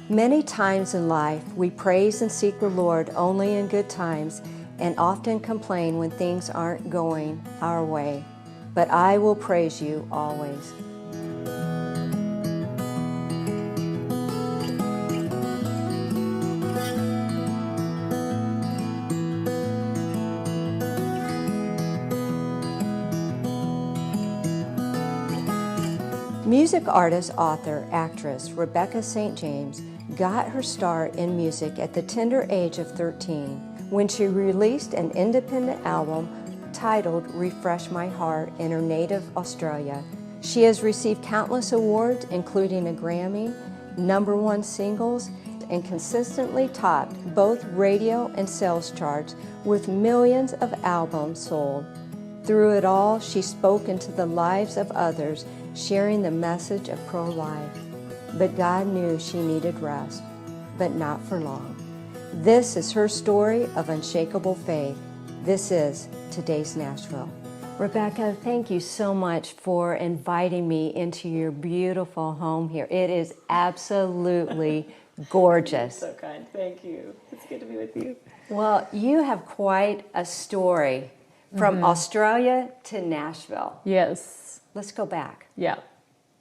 Many times in life, we praise and seek the Lord only in good times and often complain when things aren't going our way. But I will praise you always. Music artist, author, actress Rebecca St. James got her start in music at the tender age of 13 when she released an independent album titled Refresh My Heart in her native Australia. She has received countless awards, including a Grammy, #1 singles, and consistently topped both radio and sales charts with millions of albums sold. Through it all, she spoke into the lives of others, sharing the message of pro-life. But God knew she needed rest, but not for long. This is her story of unshakable faith. This is today's Nashville. Rebecca, thank you so much for inviting me into your beautiful home here. It is absolutely gorgeous. So kind. Thank you. It's good to be with you. Well, you have quite a story from Australia to Nashville. Yes. Let's go back. Yeah.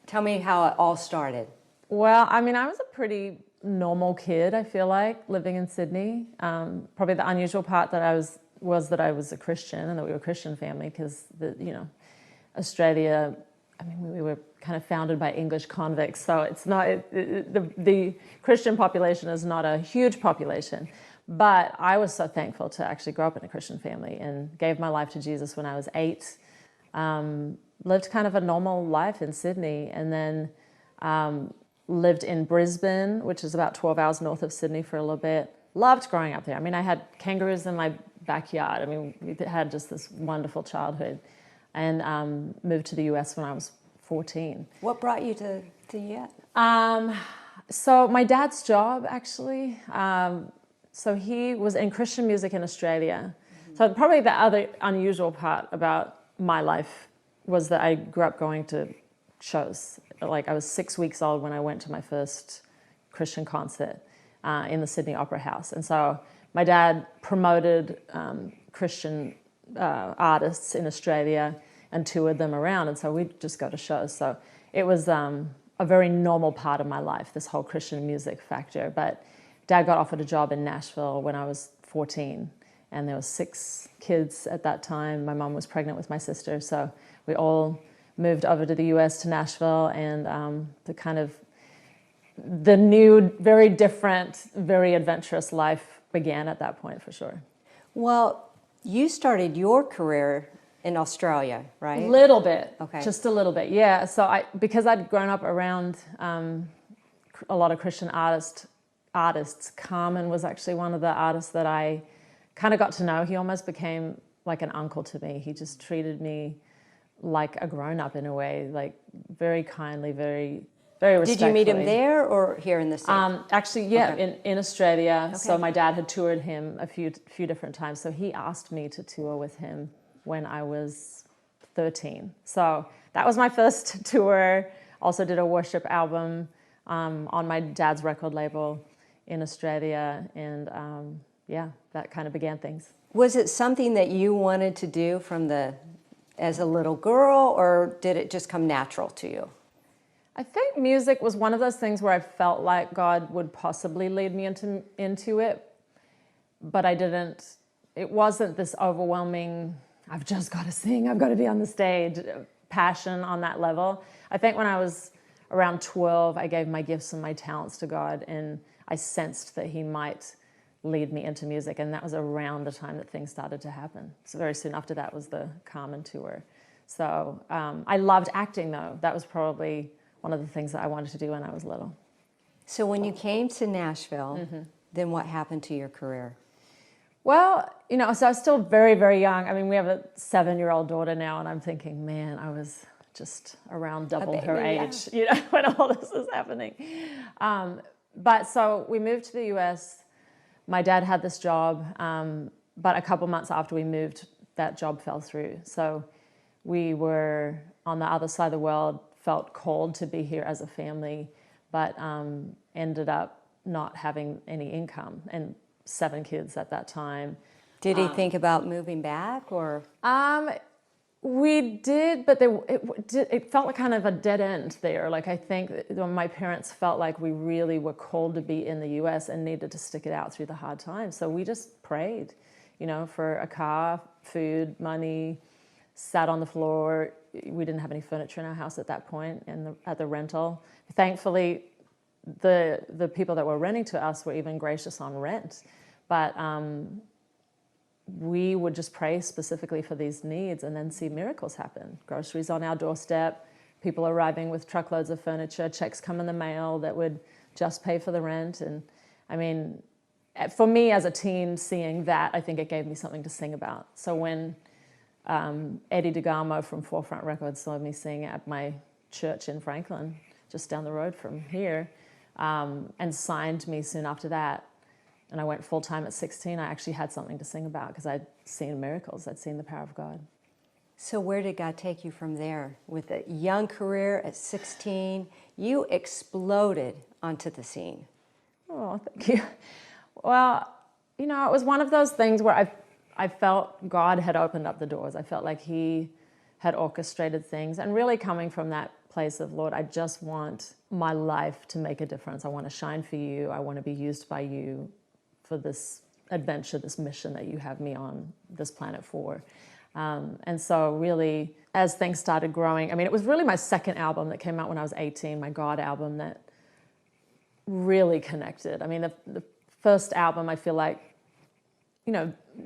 Tell me how it all started. Well, I mean, I was a pretty normal kid, I feel like, living in Sydney. Probably the unusual part that I was that I was a Christian and that we were a Christian family because, Australia, I mean, we were kind of founded by English convicts, so it's not, the Christian population is not a huge population. But I was so thankful to actually grow up in a Christian family and gave my life to Jesus when I was 8. Lived kind of a normal life in Sydney, and then lived in Brisbane, which is about 12 hours north of Sydney, for a little bit. Loved growing up there. I mean, I had kangaroos in my backyard. I mean, we had just this wonderful childhood, and moved to the US when I was 14. What brought you to the US? So my dad's job, actually, so he was in Christian music in Australia. So probably the other unusual part about my life was that I grew up going to shows. Like, I was 6 weeks old when I went to my first Christian concert in the Sydney Opera House. And so my dad promoted Christian artists in Australia and toured them around. And so we'd just go to shows. So it was a very normal part of my life, this whole Christian music factor. But Dad got offered a job in Nashville when I was 14. And there were 6 kids at that time. My mom was pregnant with my sister. So we all moved over to the US, to Nashville, and the new, very different, very adventurous life began at that point, for sure. Well, you started your career in Australia, right? A little bit. Okay. Just a little bit, yeah. So because I'd grown up around a lot of Christian artists, Carmen was actually one of the artists that I kind of got to know. He almost became like an uncle to me. He just treated me like a grown-up in a way, like very kindly, very, very respectfully. Did you meet him there or here in the States? Actually, yeah, Okay. in Australia. Okay. So my dad had toured him a few different times. So he asked me to tour with him when I was 13. So that was my first tour. Also did a worship album on my dad's record label in Australia. And yeah, that kind of began things. Was it something that you wanted to do as a little girl, or did it just come natural to you? I think music was one of those things where I felt like God would possibly lead me into it, but I didn't. It wasn't this overwhelming, I've just got to sing, I've got to be on the stage, passion on that level. I think when I was around 12, I gave my gifts and my talents to God, and I sensed that He might lead me into music, and that was around the time that things started to happen. So very soon after that was the Carmen tour. So I loved acting, though. That was probably one of the things that I wanted to do when I was little. So when you came to Nashville, then what happened to your career? Well, so I was still very, very young. I mean, we have a 7-year-old daughter now, and I'm thinking, man, I was just around double her age, when all this was happening. But so we moved to the US. My dad had this job, but a couple months after we moved, that job fell through. So we were on the other side of the world, felt called to be here as a family, but ended up not having any income, and 7 kids at that time. Did he think about moving back, or? We did, but it felt like kind of a dead end there. Like, I think my parents felt like we really were called to be in the US and needed to stick it out through the hard times. So we just prayed, for a car, food, money, sat on the floor. We didn't have any furniture in our house at that point, at the rental. Thankfully, the people that were renting to us were even gracious on rent. But we would just pray specifically for these needs and then see miracles happen. Groceries on our doorstep, people arriving with truckloads of furniture, checks come in the mail that would just pay for the rent. And I mean, for me as a teen, seeing that, I think it gave me something to sing about. So when Eddie DeGarmo from Forefront Records saw me sing at my church in Franklin, just down the road from here, and signed me soon after that, and I went full-time at 16, I actually had something to sing about because I'd seen miracles. I'd seen the power of God. So where did God take you from there? With a young career at 16, you exploded onto the scene. Oh, thank you. Well, it was one of those things where I felt God had opened up the doors. I felt like He had orchestrated things. And really coming from that place of, Lord, I just want my life to make a difference. I want to shine for You. I want to be used by You for this adventure, this mission that You have me on this planet for. And so really, as things started growing, I mean, it was really my second album that came out when I was 18, my God album, that really connected. I mean, the first album, I feel like,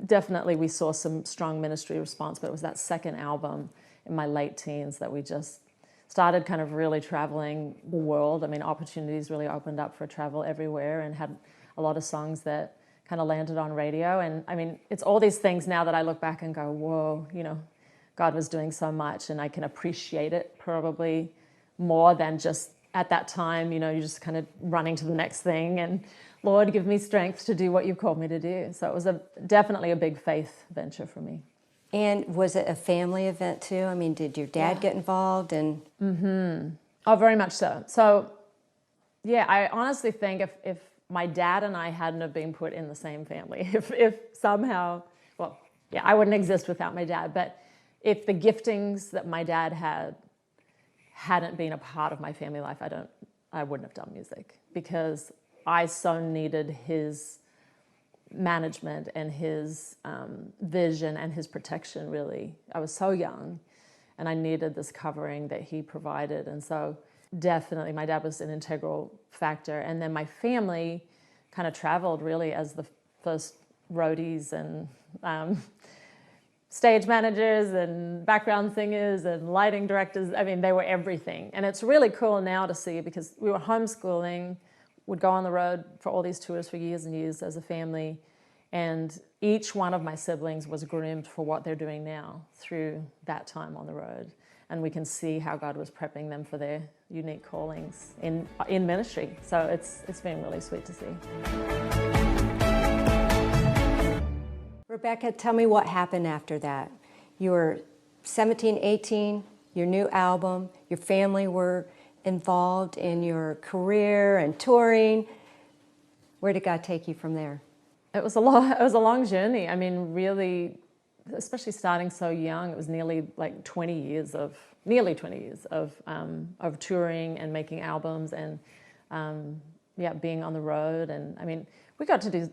definitely we saw some strong ministry response, but it was that second album in my late teens that we just started kind of really traveling the world. I mean, opportunities really opened up for travel everywhere, and had a lot of songs that kind of landed on radio. And I mean, it's all these things now that I look back and go, whoa, God was doing so much, and I can appreciate it probably more than just at that time, you're just kind of running to the next thing and, Lord, give me strength to do what You've called me to do. So it was definitely a big faith venture for me. And was it a family event too? I mean, did your dad get involved? And Oh, very much so. So, yeah, I honestly think if my dad and I hadn't have been put in the same family, if somehow, well, yeah, I wouldn't exist without my dad, but if the giftings that my dad hadn't been a part of my family life, I wouldn't have done music, because I so needed his management and his vision and his protection, really. I was so young, and I needed this covering that he provided. And so definitely my dad was an integral factor. And then my family kind of traveled really as the first roadies and stage managers and background singers and lighting directors. I mean, they were everything. And it's really cool now to see, because we were homeschooling, would go on the road for all these tours for years and years as a family. And each one of my siblings was groomed for what they're doing now through that time on the road. And we can see how God was prepping them for their unique callings in ministry. So it's been really sweet to see. Rebecca, tell me what happened after that. You were 17, 18, your new album, your family were involved in your career and touring. Where did God take you from there? It was a long journey. I mean, really, especially starting so young, it was nearly 20 years of touring and making albums and being on the road. And I mean, we got to do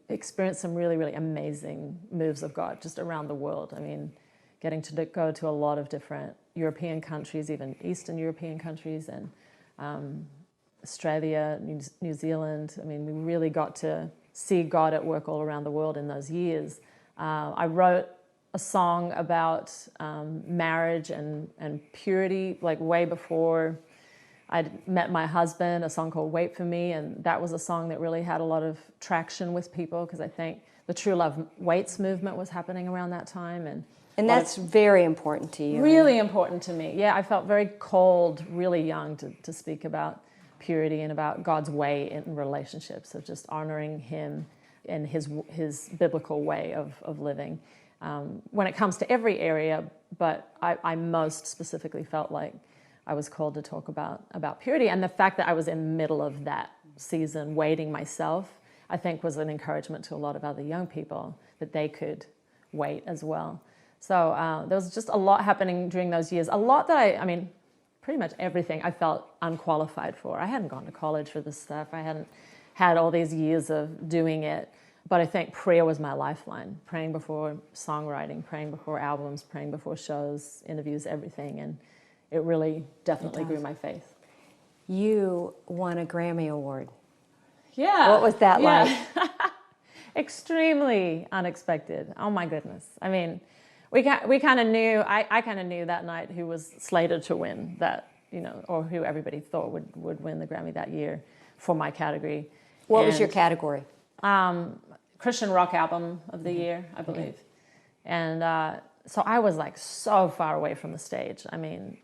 experience some really amazing moves of God just around the world. I mean, getting to go to a lot of different European countries, even Eastern European countries, and Australia, New Zealand. I mean, we really got to see God at work all around the world in those years. I wrote a song about marriage and purity, way before I'd met my husband, a song called Wait For Me, and that was a song that really had a lot of traction with people because I think the True Love Waits movement was happening around that time. And that's very important to you. Really important to me. Yeah, I felt very called, really young, to speak about purity and about God's way in relationships, of just honoring Him and His biblical way of living. When it comes to every area, but I most specifically felt like I was called to talk about purity. And the fact that I was in the middle of that season, waiting myself, I think was an encouragement to a lot of other young people that they could wait as well. So there was just a lot happening during those years. A lot that I mean, pretty much everything I felt unqualified for. I hadn't gone to college for this stuff. I hadn't had all these years of doing it. But I think prayer was my lifeline. Praying before songwriting, praying before albums, praying before shows, interviews, everything. And it really definitely grew my faith. You won a Grammy Award. Yeah. What was that like? Extremely unexpected. Oh my goodness. I mean, we kind of knew, I kind of knew that night who was slated to win that, or who everybody thought would win the Grammy that year for my category. What was your category? Christian Rock Album of the Year, I believe. And so I was like so far away from the stage. I mean,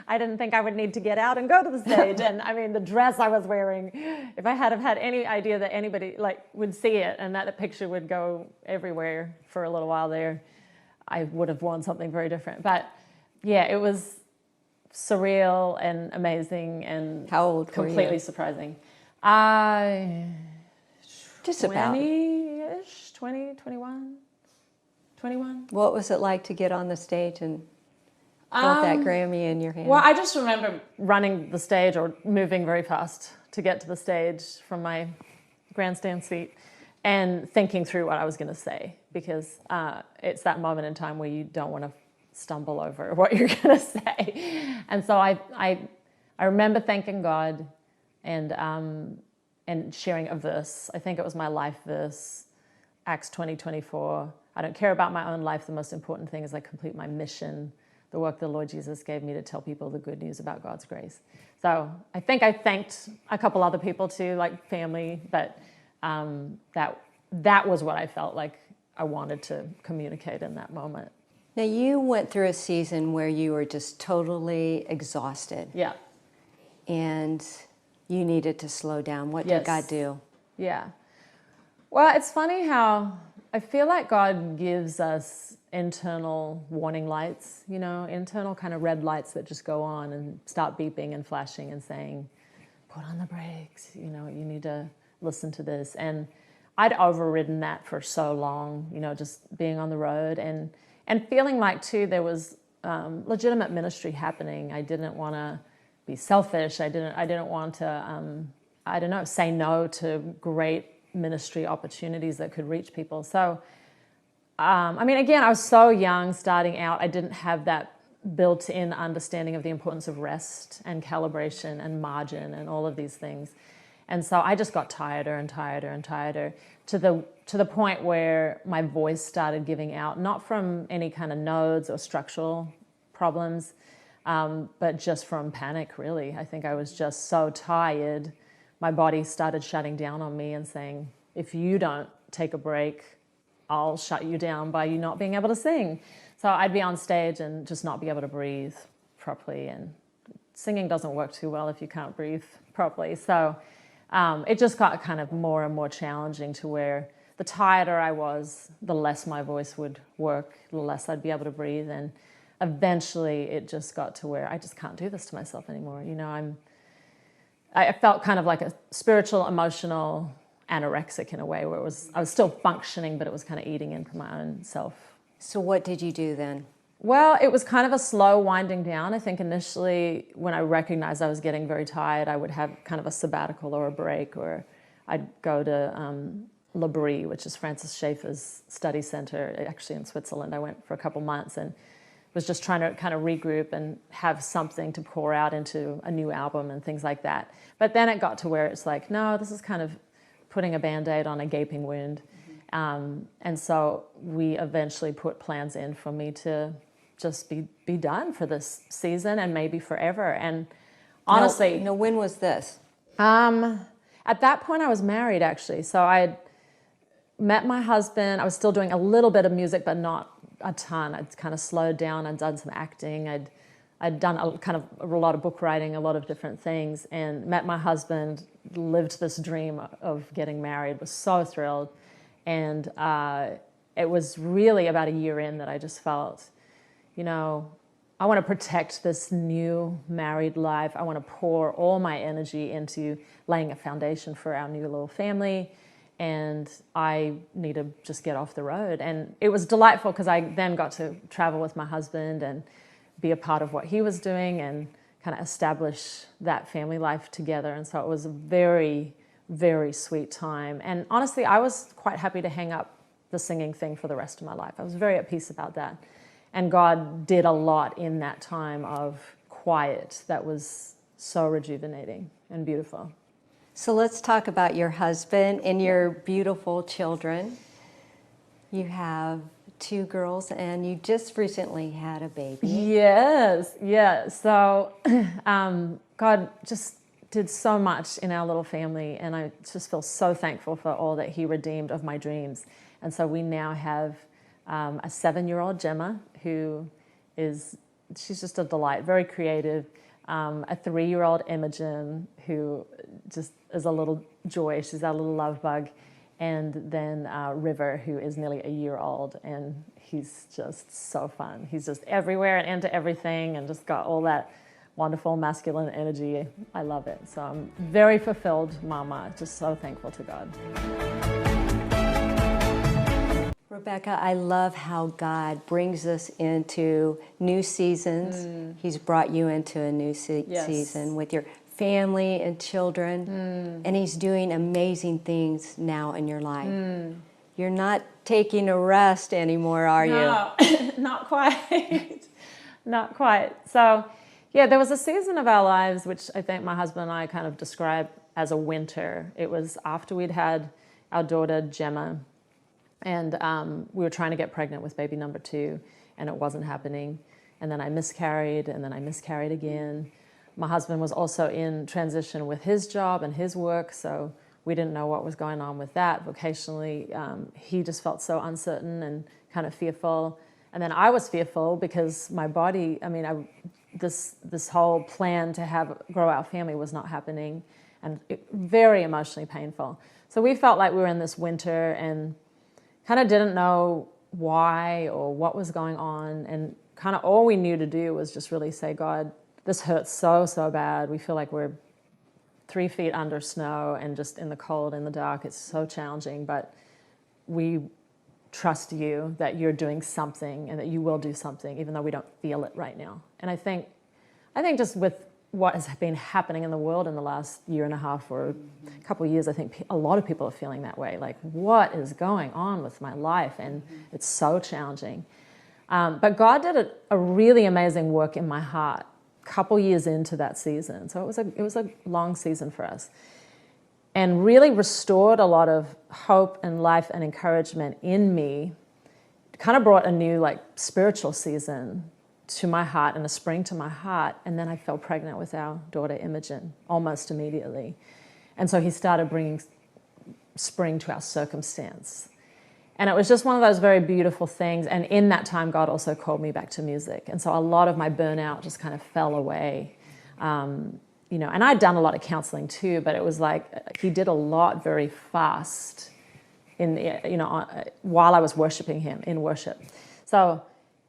I didn't think I would need to get out and go to the stage. And I mean, the dress I was wearing, if I had have had any idea that anybody would see it and that a picture would go everywhere for a little while there, I would have worn something very different. But yeah, it was surreal and amazing and how old were completely you? Surprising. Just about 20-ish, 20, 21. What was it like to get on the stage and hold that Grammy in your hand? Well, I just remember running the stage or moving very fast to get to the stage from my grandstand seat and thinking through what I was going to say, because it's that moment in time where you don't want to stumble over what you're going to say. And so I remember thanking God and sharing a verse. I think it was my life verse, Acts 20:24. I don't care about my own life. The most important thing is I complete my mission, the work the Lord Jesus gave me to tell people the good news about God's grace. So I think I thanked a couple other people too, like family, but that was what I felt like I wanted to communicate in that moment. Now, you went through a season where you were just totally exhausted. Yeah. And you needed to slow down. What did God do? Yeah. Well, it's funny how I feel like God gives us internal warning lights, internal kind of red lights that just go on and start beeping and flashing and saying, put on the brakes, you need to listen to this. And I'd overridden that for so long, just being on the road and feeling like too there was legitimate ministry happening. I didn't want to be selfish. I didn't want to, say no to great ministry opportunities that could reach people. So, again, I was so young starting out. I didn't have that built-in understanding of the importance of rest and calibration and margin and all of these things. And so I just got tireder and tireder and tireder to the point where my voice started giving out, not from any kind of nodes or structural problems, but just from panic, really. I think I was just so tired. My body started shutting down on me and saying, if you don't take a break, I'll shut you down by you not being able to sing. So I'd be on stage and just not be able to breathe properly. And singing doesn't work too well if you can't breathe properly. So it just got kind of more and more challenging to where the tireder I was, the less my voice would work, the less I'd be able to breathe. And eventually it just got to where I just can't do this to myself anymore. I felt kind of like a spiritual, emotional anorexic in a way where I was still functioning, but it was kind of eating into my own self. So what did you do then? Well, it was kind of a slow winding down. I think initially when I recognized I was getting very tired, I would have kind of a sabbatical or a break, or I'd go to L'Abri, which is Francis Schaeffer's study center, actually in Switzerland. I went for a couple months and was just trying to kind of regroup and have something to pour out into a new album and things like that. But then it got to where it's like, no, this is kind of putting a Band-Aid on a gaping wound. And so we eventually put plans in for me to just be done for this season and maybe forever. And honestly. No, when was this? At that point, I was married, actually. So I had met my husband. I was still doing a little bit of music, but not a ton. I'd kind of slowed down. I'd done some acting. I'd done a lot of book writing, a lot of different things, and met my husband, lived this dream of getting married, was so thrilled. And it was really about a year in that I just felt, I want to protect this new married life. I want to pour all my energy into laying a foundation for our new little family. And I need to just get off the road. And it was delightful because I then got to travel with my husband and be a part of what he was doing and kind of establish that family life together. And so it was a very, very sweet time. And honestly, I was quite happy to hang up the singing thing for the rest of my life. I was very at peace about that. And God did a lot in that time of quiet that was so rejuvenating and beautiful. So let's talk about your husband and your beautiful children. You have 2 girls and you just recently had a baby. Yes. So God just did so much in our little family, and I just feel so thankful for all that he redeemed of my dreams. And so we now have a 7-year-old Gemma, she's just a delight, very creative. A 3-year-old Imogen, who just is a little joy. She's our little love bug. And then River, who is nearly a year old, and he's just so fun. He's just everywhere and into everything and just got all that wonderful masculine energy. I love it. So I'm very fulfilled mama, just so thankful to God. Rebecca, I love how God brings us into new seasons. He's brought you into a new season with your family and children, and he's doing amazing things now in your life. You're not taking a rest anymore, are you? No, not quite. Not quite. So, yeah, there was a season of our lives which I think my husband and I kind of describe as a winter. It was after we'd had our daughter Gemma, and we were trying to get pregnant with baby number 2, and it wasn't happening. And then I miscarried, and then I miscarried again. My husband was also in transition with his job and his work, so we didn't know what was going on with that. Vocationally, he just felt so uncertain and kind of fearful. And then I was fearful because my body, this whole plan to grow our family was not happening, and very emotionally painful. So we felt like we were in this winter and kind of didn't know why or what was going on, and kind of all we knew to do was just really say, God, this hurts so, so bad. We feel like we're 3 feet under snow and just in the cold, in the dark. It's so challenging, but we trust you that you're doing something and that you will do something, even though we don't feel it right now. And I think just with what has been happening in the world in the last year and a half or a couple of years, I think a lot of people are feeling that way. Like, what is going on with my life? And it's so challenging. But God did a really amazing work in my heart a couple years into that season. So it was a long season for us. And really restored a lot of hope and life and encouragement in me. Kind of brought a new spiritual season to my heart and a spring to my heart. And then I fell pregnant with our daughter Imogen almost immediately. And so he started bringing spring to our circumstance. And it was just one of those very beautiful things. And in that time, God also called me back to music. And so a lot of my burnout just kind of fell away. And I'd done a lot of counseling too, but it was like he did a lot very fast while I was worshiping him in worship. So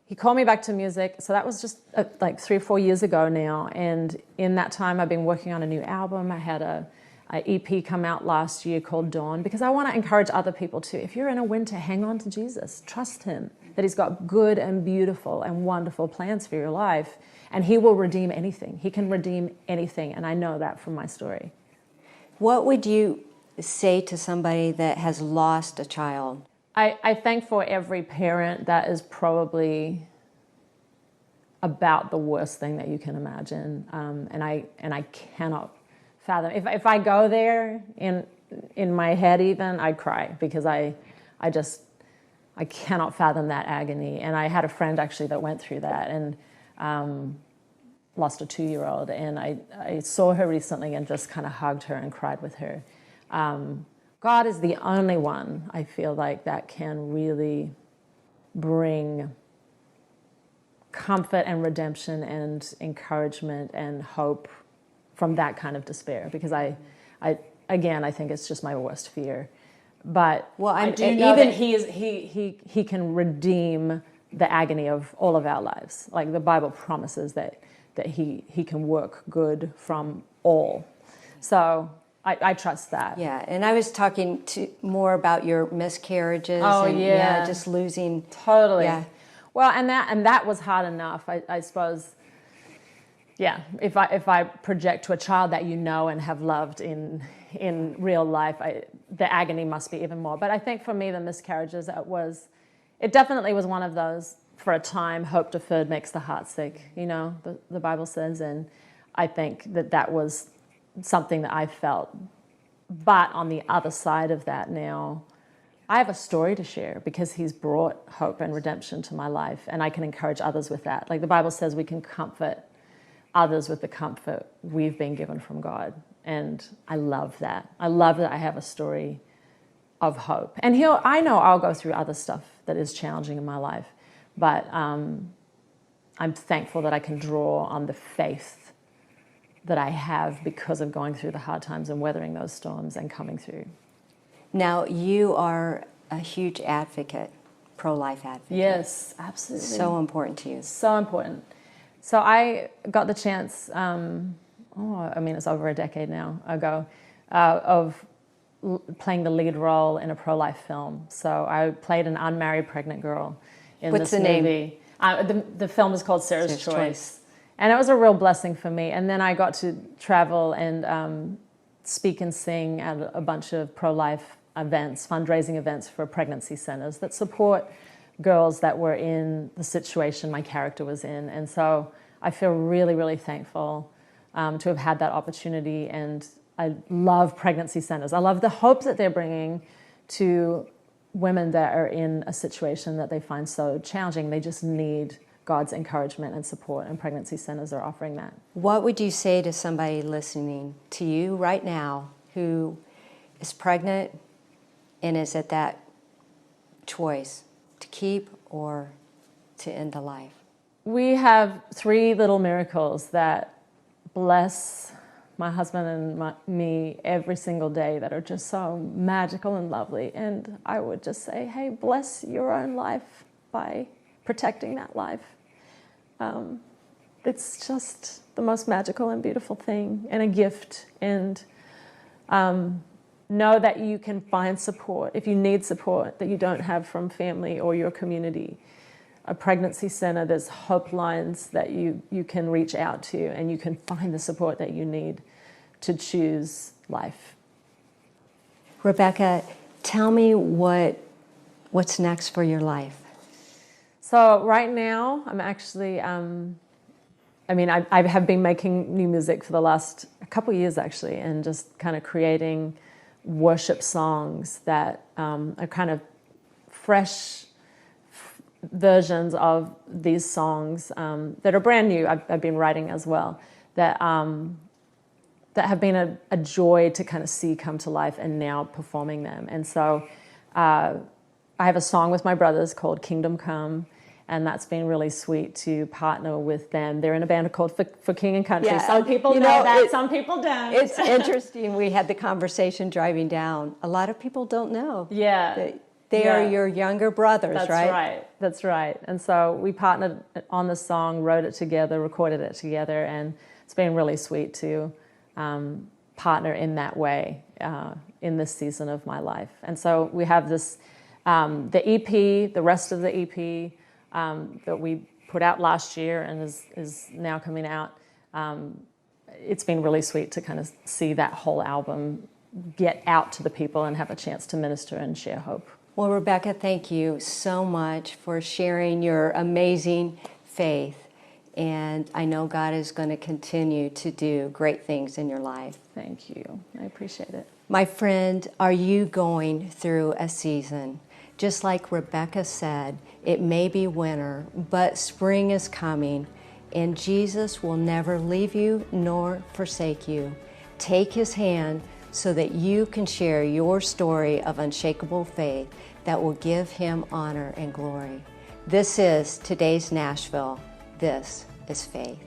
he called me back to music. So that was just 3 or 4 years ago now. And in that time, I've been working on a new album. I had a EP come out last year called Dawn, because I want to encourage other people too. If you're in a winter, hang on to Jesus. Trust him, that he's got good and beautiful and wonderful plans for your life, and he will redeem anything. He can redeem anything, and I know that from my story. What would you say to somebody that has lost a child? I think for every parent, that is probably about the worst thing that you can imagine, and I cannot fathom. If I go there in my head even, I'd cry, because I cannot fathom that agony. And I had a friend actually that went through that, and lost a 2-year-old, and I saw her recently and just kind of hugged her and cried with her. God is the only one, I feel like, that can really bring comfort and redemption and encouragement and hope from that kind of despair, because I think it's just my worst fear. But Well, I do know that he can redeem the agony of all of our lives. Like the Bible promises that he can work good from all. So I trust that. Yeah, and I was talking more about your miscarriages. Oh, and, yeah. just losing. Totally. Yeah. Well, and that was hard enough, I suppose. Yeah, if I project to a child that you know and have loved in real life, the agony must be even more. But I think for me, the miscarriages, it definitely was one of those, for a time, hope deferred makes the heart sick, the Bible says. And I think that was something that I felt. But on the other side of that now, I have a story to share, because he's brought hope and redemption to my life, and I can encourage others with that. Like the Bible says, we can comfort others with the comfort we've been given from God. And I love that. I love that I have a story of hope. And I know I'll go through other stuff that is challenging in my life, but I'm thankful that I can draw on the faith that I have because of going through the hard times and weathering those storms and coming through. Now, you are a huge advocate, pro-life advocate. Yes, absolutely. So important to you. So important. So I got the chance, it's over a decade now ago, of playing the lead role in a pro-life film. So I played an unmarried pregnant girl in What's this the movie. name? The film is called Sarah's Choice. And it was a real blessing for me. And then I got to travel and speak and sing at a bunch of pro-life events, fundraising events for pregnancy centers that support girls that were in the situation my character was in. And so I feel really, really thankful to have had that opportunity. And I love pregnancy centers. I love the hope that they're bringing to women that are in a situation that they find so challenging. They just need God's encouragement and support, and pregnancy centers are offering that. What would you say to somebody listening to you right now who is pregnant and is at that choice to keep or to end the life? We have 3 little miracles that bless my husband and me every single day that are just so magical and lovely. And I would just say, hey, bless your own life by protecting that life. It's just the most magical and beautiful thing, and a gift. And know that you can find support if you need support that you don't have from family or your community. A pregnancy center, there's hope lines that you can reach out to, and you can find the support that you need to choose life. Rebecca, tell me what's next for your life. So right now, I'm actually, I have been making new music for the last couple years actually, and just kind of creating worship songs that are kind of fresh versions of these songs that are brand new. I've been writing as well, that have been a joy to kind of see come to life, and now performing them. And so I have a song with my brothers called Kingdom Come, and that's been really sweet to partner with them. They're in a band called For King and Country. Yeah, some people know that, some people don't. It's interesting. We had the conversation driving down. A lot of people don't know. Yeah. They are your younger brothers, right? That's right. And so we partnered on the song, wrote it together, recorded it together, and it's been really sweet to partner in that way in this season of my life. And so we have this, the EP, the rest of the EP that we put out last year and is now coming out. It's been really sweet to kind of see that whole album get out to the people and have a chance to minister and share hope. Well, Rebecca, thank you so much for sharing your amazing faith. And I know God is going to continue to do great things in your life. Thank you. I appreciate it. My friend, are you going through a season? Just like Rebecca said, it may be winter, but spring is coming. and Jesus will never leave you nor forsake you. Take His hand so that you can share your story of unshakable faith that will give Him honor and glory. This is today's Nashville. This is faith.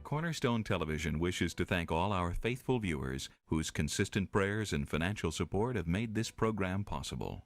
Cornerstone Television wishes to thank all our faithful viewers whose consistent prayers and financial support have made this program possible.